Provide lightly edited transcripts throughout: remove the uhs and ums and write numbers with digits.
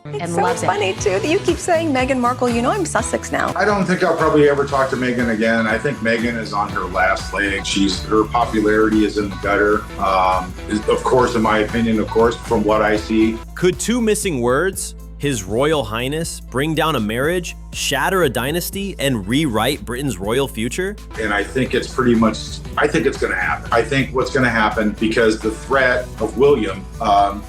and loves it. It's so funny, too, that you keep saying Meghan Markle. You know I'm Sussex now. I don't think I'll probably ever talk to Meghan again. I think Meghan is on her last leg. Her popularity is in the gutter. Of course, in my opinion, of course, from what I see. Could two missing words, His Royal Highness, bring down a marriage, shatter a dynasty, and rewrite Britain's royal future? And I think it's pretty much, I think it's going to happen. I think what's going to happen because the threat of William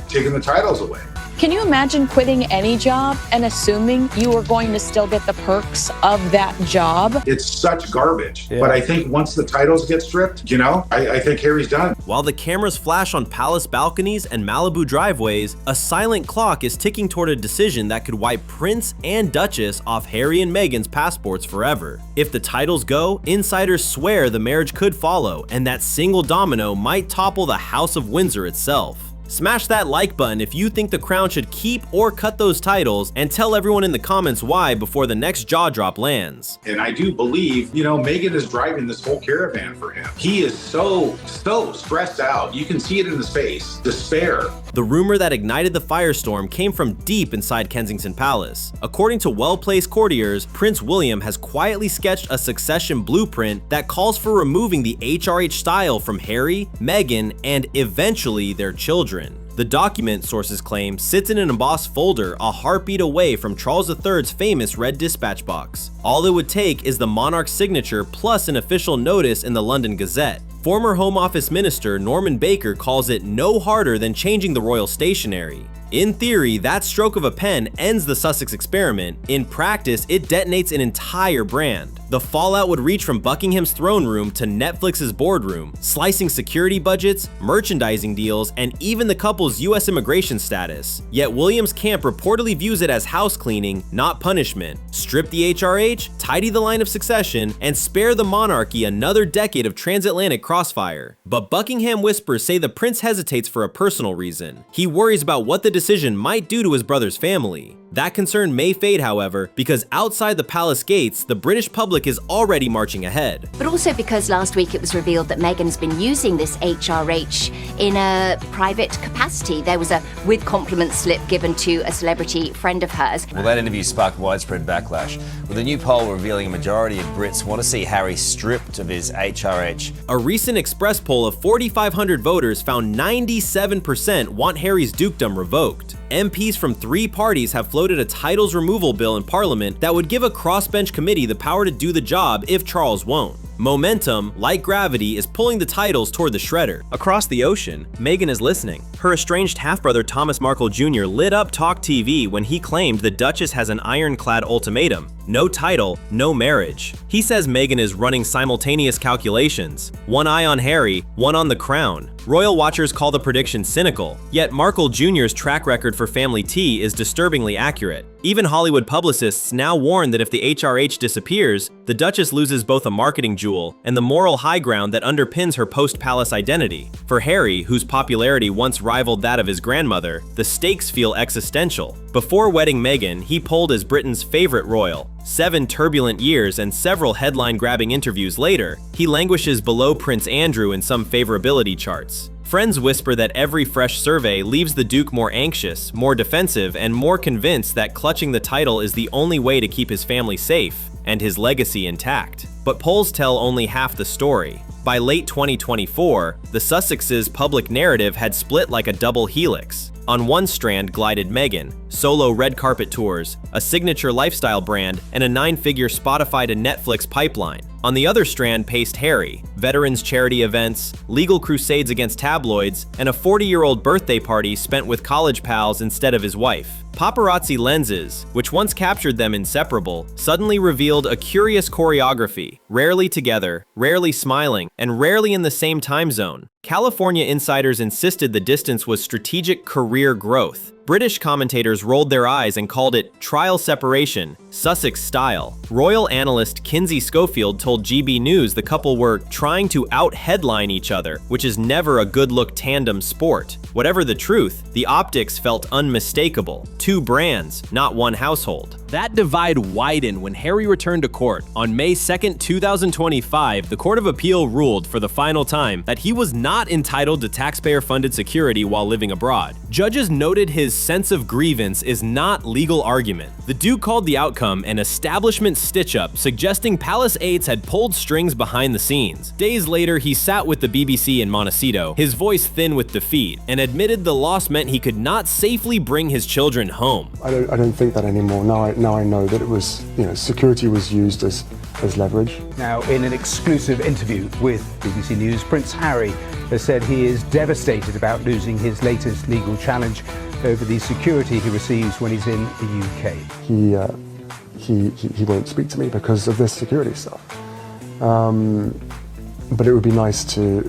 taking the titles away. Can you imagine quitting any job and assuming you are going to still get the perks of that job? It's such garbage. Yeah. But I think once the titles get stripped, I think Harry's done. While the cameras flash on palace balconies and Malibu driveways, a silent clock is ticking toward a decision that could wipe Prince and Duchess off Harry and Meghan's passports forever. If the titles go, insiders swear the marriage could follow, and that single domino might topple the House of Windsor itself. Smash that like button if you think the crown should keep or cut those titles, and tell everyone in the comments why before the next jaw drop lands. And I do believe, Meghan is driving this whole caravan for him. He is so stressed out. You can see it in his face. Despair. The rumor that ignited the firestorm came from deep inside Kensington Palace. According to well-placed courtiers, Prince William has quietly sketched a succession blueprint that calls for removing the HRH style from Harry, Meghan, and eventually their children. The document, sources claim, sits in an embossed folder a heartbeat away from Charles III's famous red dispatch box. All it would take is the monarch's signature plus an official notice in the London Gazette. Former Home Office Minister Norman Baker calls it no harder than changing the royal stationery. In theory, that stroke of a pen ends the Sussex experiment. In practice, it detonates an entire brand. The fallout would reach from Buckingham's throne room to Netflix's boardroom, slicing security budgets, merchandising deals, and even the couple's US immigration status. Yet William's camp reportedly views it as house cleaning, not punishment. Strip the HRH, tidy the line of succession, and spare the monarchy another decade of transatlantic crossfire. But Buckingham whispers say the prince hesitates for a personal reason. He worries about what the decision might do to his brother's family. That concern may fade, however, because outside the palace gates, the British public is already marching ahead. But also because last week it was revealed that Meghan's been using this HRH in a private capacity. There was a with compliments slip given to a celebrity friend of hers. Well, that interview sparked widespread backlash, with a new poll revealing a majority of Brits want to see Harry stripped of his HRH. A recent Express poll of 4,500 voters found 97% want Harry's dukedom revoked. MPs from 3 parties have floated a titles removal bill in Parliament that would give a crossbench committee the power to do the job if Charles won't. Momentum, like gravity, is pulling the titles toward the shredder. Across the ocean, Meghan is listening. Her estranged half-brother Thomas Markle Jr. lit up Talk TV when he claimed the Duchess has an ironclad ultimatum: no title, no marriage. He says Meghan is running simultaneous calculations. One eye on Harry, one on the crown. Royal watchers call the prediction cynical, yet Markle Jr.'s track record for family tea is disturbingly accurate. Even Hollywood publicists now warn that if the HRH disappears, the Duchess loses both a marketing jewel and the moral high ground that underpins her post-palace identity. For Harry, whose popularity once rivaled that of his grandmother, the stakes feel existential. Before wedding Meghan, he polled as Britain's favorite royal. 7 turbulent years and several headline-grabbing interviews later, he languishes below Prince Andrew in some favorability charts. Friends whisper that every fresh survey leaves the Duke more anxious, more defensive, and more convinced that clutching the title is the only way to keep his family safe and his legacy intact. But polls tell only half the story. By late 2024, the Sussexes' public narrative had split like a double helix. On one strand glided Meghan, solo red carpet tours, a signature lifestyle brand, and a 9-figure Spotify to Netflix pipeline. On the other strand paced Harry, veterans charity events, legal crusades against tabloids, and a 40-year-old birthday party spent with college pals instead of his wife. Paparazzi lenses, which once captured them inseparable, suddenly revealed a curious choreography, rarely together, rarely smiling, and rarely in the same time zone. California insiders insisted the distance was strategic career growth. British commentators rolled their eyes and called it trial separation, Sussex style. Royal analyst Kinsey Schofield told GB News the couple were trying to out-headline each other, which is never a good-look tandem sport. Whatever the truth, the optics felt unmistakable. 2 brands, not one household. That divide widened when Harry returned to court. On May 2, 2025, the Court of Appeal ruled for the final time that he was not entitled to taxpayer-funded security while living abroad. Judges noted his sense of grievance is not legal argument. The Duke called the outcome an establishment stitch-up, suggesting palace aides had pulled strings behind the scenes. Days later, he sat with the BBC in Montecito, his voice thin with defeat, and admitted the loss meant he could not safely bring his children home. I don't think that anymore. Now I know that it was, security was used as leverage. Now, in an exclusive interview with BBC News, Prince Harry has said he is devastated about losing his latest legal challenge over the security he receives when he's in the UK. He won't speak to me because of this security stuff. But it would be nice to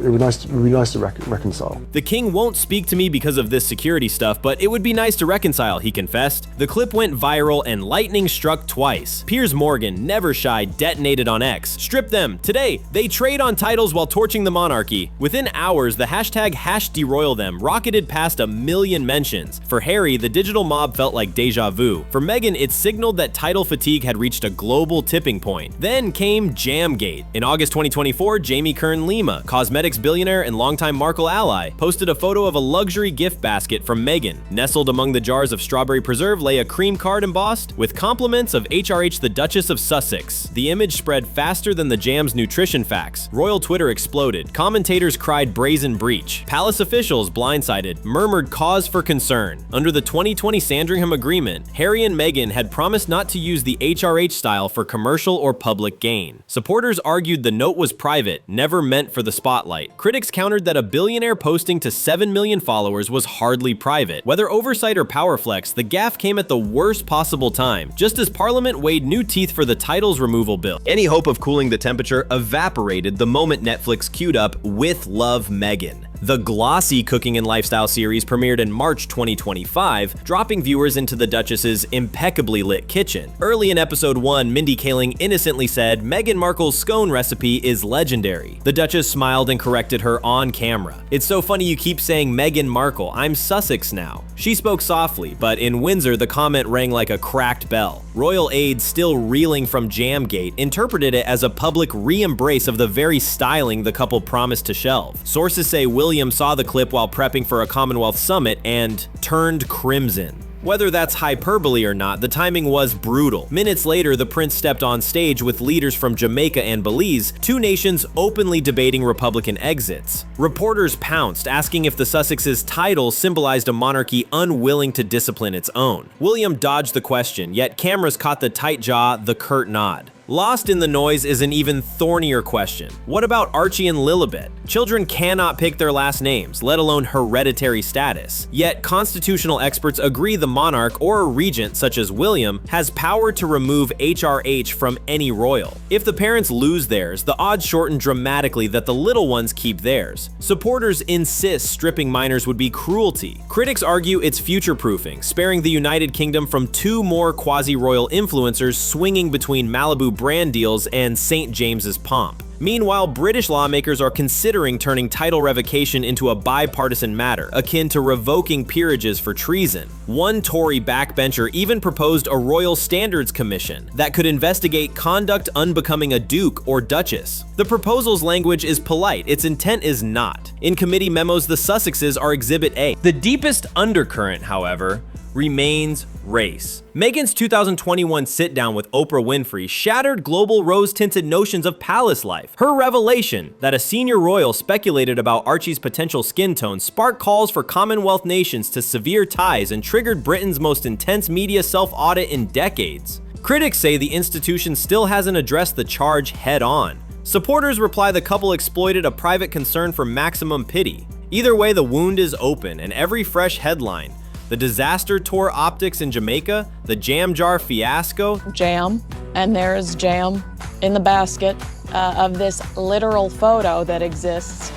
reconcile. The king won't speak to me because of this security stuff, but it would be nice to reconcile, he confessed. The clip went viral and lightning struck twice. Piers Morgan, never shy, detonated on X. Strip them. Today, they trade on titles while torching the monarchy. Within hours, the hashtag #deroyalthem rocketed past 1 million mentions. For Harry, the digital mob felt like deja vu. For Meghan, it signaled that title fatigue had reached a global tipping point. Then came Jamgate. In August 2024, Jamie Kern-Lima, cosmetics billionaire and longtime Markle ally, posted a photo of a luxury gift basket from Meghan. Nestled among the jars of strawberry preserve lay a cream card embossed with compliments of HRH the Duchess of Sussex. The image spread faster than the jam's nutrition facts. Royal Twitter exploded. Commentators cried brazen breach. Palace officials, blindsided, murmured cause for concern. Under the 2020 Sandringham Agreement, Harry and Meghan had promised not to use the HRH style for commercial or public gain. Supporters argued the note was private, never meant for the spotlight. Critics countered that a billionaire posting to 7 million followers was hardly private. Whether oversight or power flex, the gaffe came at the worst possible time, just as Parliament weighed new teeth for the titles removal bill. Any hope of cooling the temperature evaporated the moment Netflix queued up With Love Meghan. The glossy cooking and lifestyle series premiered in March 2025, dropping viewers into the Duchess's impeccably lit kitchen. Early in episode 1, Mindy Kaling innocently said Meghan Markle's scone recipe is legendary. The Duchess smiled and corrected her on camera. "It's so funny you keep saying Meghan Markle, I'm Sussex now." She spoke softly, but in Windsor the comment rang like a cracked bell. Royal aides, still reeling from Jamgate, interpreted it as a public re-embrace of the very styling the couple promised to shelve. Sources say William saw the clip while prepping for a Commonwealth summit and turned crimson. Whether that's hyperbole or not, the timing was brutal. Minutes later, the prince stepped on stage with leaders from Jamaica and Belize, two nations openly debating Republican exits. Reporters pounced, asking if the Sussexes' title symbolized a monarchy unwilling to discipline its own. William dodged the question, yet cameras caught the tight jaw, the curt nod. Lost in the noise is an even thornier question. What about Archie and Lilibet? Children cannot pick their last names, let alone hereditary status. Yet constitutional experts agree the monarch or a regent such as William has power to remove HRH from any royal. If the parents lose theirs, the odds shorten dramatically that the little ones keep theirs. Supporters insist stripping minors would be cruelty. Critics argue it's future-proofing, sparing the United Kingdom from two more quasi-royal influencers swinging between Malibu brand deals and St. James's pomp. Meanwhile, British lawmakers are considering turning title revocation into a bipartisan matter, akin to revoking peerages for treason. One Tory backbencher even proposed a Royal Standards Commission that could investigate conduct unbecoming a duke or duchess. The proposal's language is polite, its intent is not. In committee memos, the Sussexes are Exhibit A. The deepest undercurrent, however, remains race. Meghan's 2021 sit-down with Oprah Winfrey shattered global rose-tinted notions of palace life. Her revelation that a senior royal speculated about Archie's potential skin tone sparked calls for Commonwealth nations to sever ties and triggered Britain's most intense media self-audit in decades. Critics say the institution still hasn't addressed the charge head-on. Supporters reply the couple exploited a private concern for maximum pity. Either way, the wound is open, and every fresh headline, the disaster tore optics in Jamaica, the jam jar fiasco. Jam, and there is jam in the basket of this literal photo that exists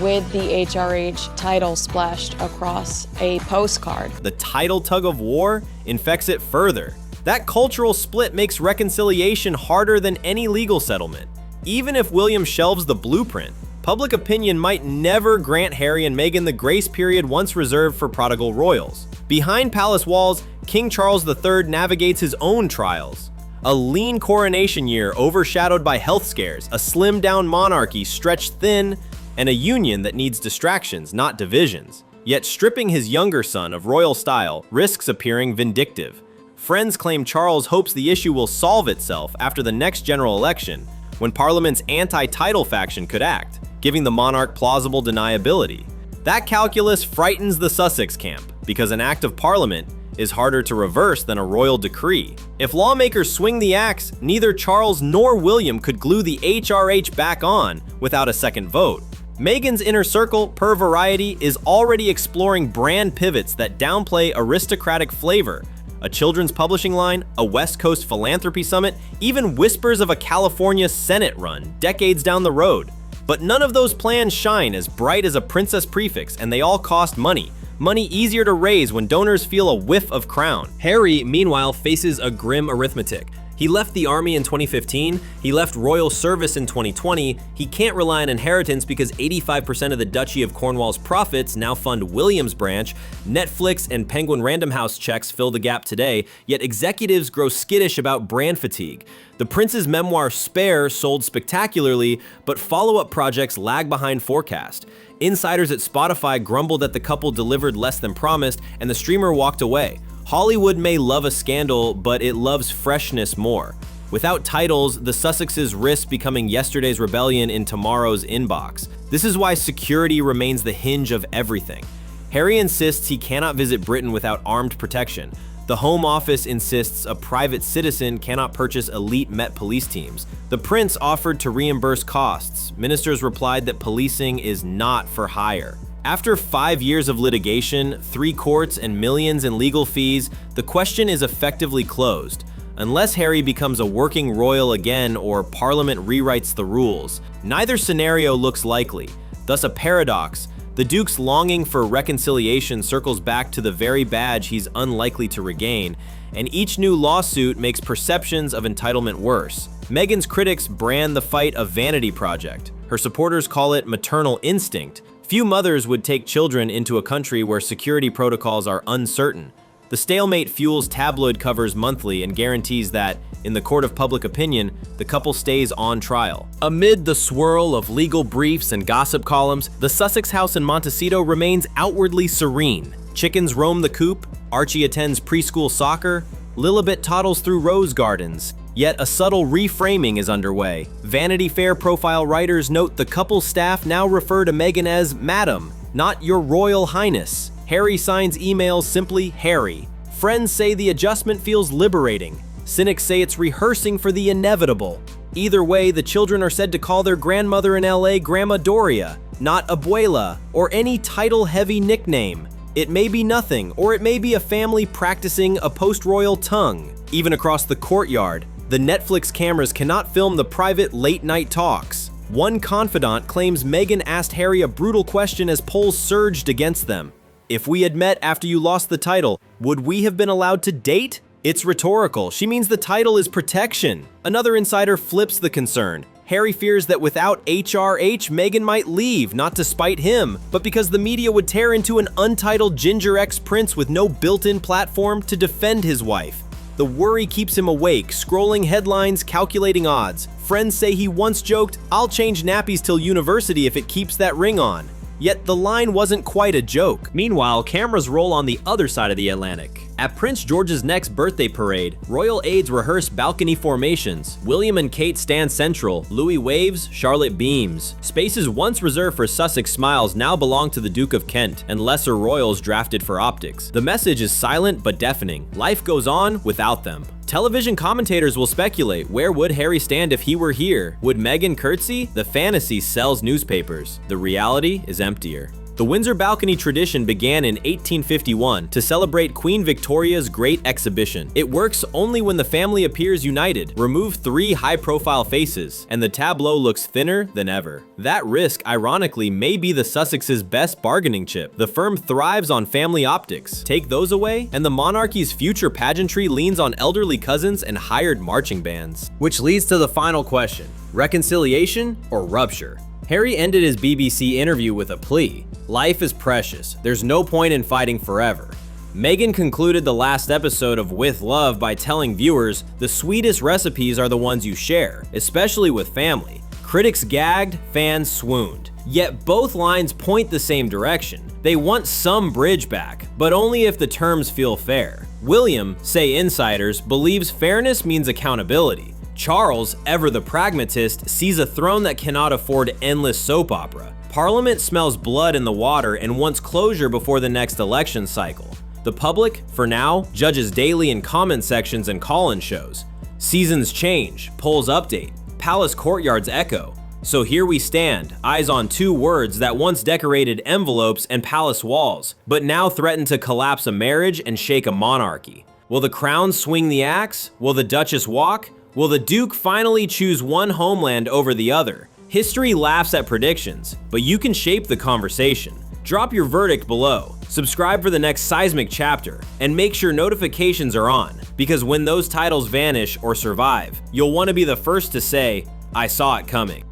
with the HRH title splashed across a postcard. The title tug of war infects it further. That cultural split makes reconciliation harder than any legal settlement. Even if William shelves the blueprint, public opinion might never grant Harry and Meghan the grace period once reserved for prodigal royals. Behind palace walls, King Charles III navigates his own trials. A lean coronation year overshadowed by health scares, a slimmed-down monarchy stretched thin, and a union that needs distractions, not divisions. Yet stripping his younger son of royal style risks appearing vindictive. Friends claim Charles hopes the issue will solve itself after the next general election, when Parliament's anti-title faction could act, giving the monarch plausible deniability. That calculus frightens the Sussex camp, because an act of Parliament is harder to reverse than a royal decree. If lawmakers swing the axe, neither Charles nor William could glue the HRH back on without a second vote. Meghan's inner circle, per Variety, is already exploring brand pivots that downplay aristocratic flavor. A children's publishing line, a West Coast philanthropy summit, even whispers of a California Senate run decades down the road. But none of those plans shine as bright as a princess prefix, and they all cost money. Money easier to raise when donors feel a whiff of crown. Harry, meanwhile, faces a grim arithmetic. He left the army in 2015, he left royal service in 2020, he can't rely on inheritance because 85% of the Duchy of Cornwall's profits now fund William's branch, Netflix and Penguin Random House checks fill the gap today, yet executives grow skittish about brand fatigue. The prince's memoir Spare sold spectacularly, but follow-up projects lag behind forecast. Insiders at Spotify grumbled that the couple delivered less than promised, and the streamer walked away. Hollywood may love a scandal, but it loves freshness more. Without titles, the Sussexes risk becoming yesterday's rebellion in tomorrow's inbox. This is why security remains the hinge of everything. Harry insists he cannot visit Britain without armed protection. The Home Office insists a private citizen cannot purchase elite Met police teams. The prince offered to reimburse costs. Ministers replied that policing is not for hire. After 5 years of litigation, 3 courts, and millions in legal fees, the question is effectively closed. Unless Harry becomes a working royal again or Parliament rewrites the rules, neither scenario looks likely. Thus a paradox. The Duke's longing for reconciliation circles back to the very badge he's unlikely to regain, and each new lawsuit makes perceptions of entitlement worse. Meghan's critics brand the fight a vanity project. Her supporters call it maternal instinct. Few mothers would take children into a country where security protocols are uncertain. The stalemate fuels tabloid covers monthly and guarantees that, in the court of public opinion, the couple stays on trial. Amid the swirl of legal briefs and gossip columns, the Sussex house in Montecito remains outwardly serene. Chickens roam the coop, Archie attends preschool soccer, Lilibet toddles through rose gardens. Yet a subtle reframing is underway. Vanity Fair profile writers note the couple's staff now refer to Meghan as Madam, not Your Royal Highness. Harry signs emails simply Harry. Friends say the adjustment feels liberating. Cynics say it's rehearsing for the inevitable. Either way, the children are said to call their grandmother in LA Grandma Doria, not Abuela, or any title-heavy nickname. It may be nothing, or it may be a family practicing a post-royal tongue. Even across the courtyard, the Netflix cameras cannot film the private late-night talks. One confidant claims Meghan asked Harry a brutal question as polls surged against them. If we had met after you lost the title, would we have been allowed to date? It's rhetorical. She means the title is protection. Another insider flips the concern. Harry fears that without HRH, Meghan might leave, not to spite him, but because the media would tear into an untitled ginger ex-prince with no built-in platform to defend his wife. The worry keeps him awake, scrolling headlines, calculating odds. Friends say he once joked, "I'll change nappies till university if it keeps that ring on." Yet the line wasn't quite a joke. Meanwhile, cameras roll on the other side of the Atlantic. At Prince George's next birthday parade, royal aides rehearse balcony formations. William and Kate stand central, Louis waves, Charlotte beams. Spaces once reserved for Sussex smiles now belong to the Duke of Kent, and lesser royals drafted for optics. The message is silent but deafening. Life goes on without them. Television commentators will speculate, where would Harry stand if he were here? Would Meghan curtsy? The fantasy sells newspapers. The reality is emptier. The Windsor balcony tradition began in 1851 to celebrate Queen Victoria's Great Exhibition. It works only when the family appears united. Remove 3 high-profile faces, and the tableau looks thinner than ever. That risk, ironically, may be the Sussex's best bargaining chip. The firm thrives on family optics. Take those away, and the monarchy's future pageantry leans on elderly cousins and hired marching bands. Which leads to the final question: reconciliation or rupture? Harry ended his BBC interview with a plea. Life is precious. There's no point in fighting forever. Meghan concluded the last episode of With Love by telling viewers, the sweetest recipes are the ones you share, especially with family. Critics gagged, fans swooned. Yet both lines point the same direction. They want some bridge back, but only if the terms feel fair. William, say insiders, believes fairness means accountability. Charles, ever the pragmatist, sees a throne that cannot afford endless soap opera. Parliament smells blood in the water and wants closure before the next election cycle. The public, for now, judges daily in comment sections and call-in shows. Seasons change, polls update, palace courtyards echo. So here we stand, eyes on two words that once decorated envelopes and palace walls, but now threaten to collapse a marriage and shake a monarchy. Will the crown swing the axe? Will the Duchess walk? Will the Duke finally choose one homeland over the other? History laughs at predictions, but you can shape the conversation. Drop your verdict below, subscribe for the next seismic chapter, and make sure notifications are on, because when those titles vanish or survive, you'll want to be the first to say, "I saw it coming."